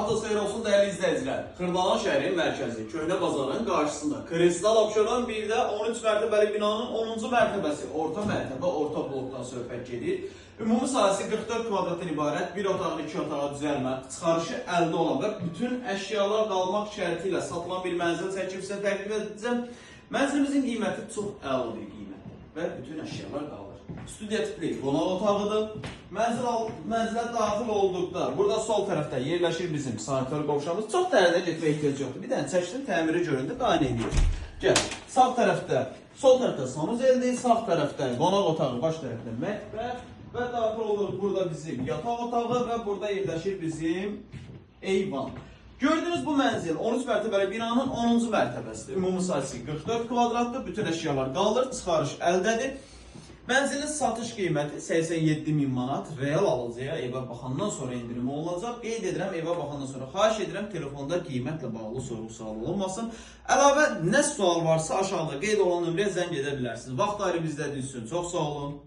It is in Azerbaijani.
Sabahınız xeyir olsun değerli izleyiciler. Xırdalan şəhərinin mərkəzi, Köhnə bazarın qarşısında Kristal Abşeron 1-də 13 mərtəbəli binanın 10-cu mərtəbəsi, orta mərtəbə, orta blokdan söhbət gedir. Ümumi sahəsi 44 kvadratdan ibarət, bir otağın 2 otağa düzəlmə, çıxarışı əldə olan və bütün əşyalar qalmaq şərti ilə satılan bir mənzil çəkib sizə təqdim edəcəm. Mənzilimizin qiyməti çox əla bir qiymətdir və bütün əşyalar qalır. Studiya tipli qonaq otağıdır. Mənzilə daxil olduqda burada sol tərəfdə yerləşir bizim sanitar qovşağımız. Çox dərinə getməyə ehtiyac yoxdur. Bir dənə çəkdim, təmiri göründü, qaynə edir. Gəl. Sağ tərəfdə, sol tərəfdə sanuzeldir, sağ tərəfdə qonaq otağı, baş tərəfdə mətbəx və daxil oluruq burada bizim yataq otağı və burada yerləşir bizim eyvan. Gördüğünüz bu mənzil 13 mərtəbəli binanın 10-cu mərtəbəsidir. Ümumi sahəsi 44 kvadratdır, bütün əşyalar qalır, çıxarış əldədir. Mənzilin satış qiyməti 87.000 manat, real alıcıya evə baxandan sonra indirim olunacaq. Qeyd edirəm, evə baxandan sonra xahiş edirəm, telefonda qiymətlə bağlı sorğu-sual olmasın. Əlavə nə sual varsa aşağıda qeyd olan nömrəyə zəng edə bilərsiniz. Vaxt ayrı bizdə düşsün. Çox sağ olun.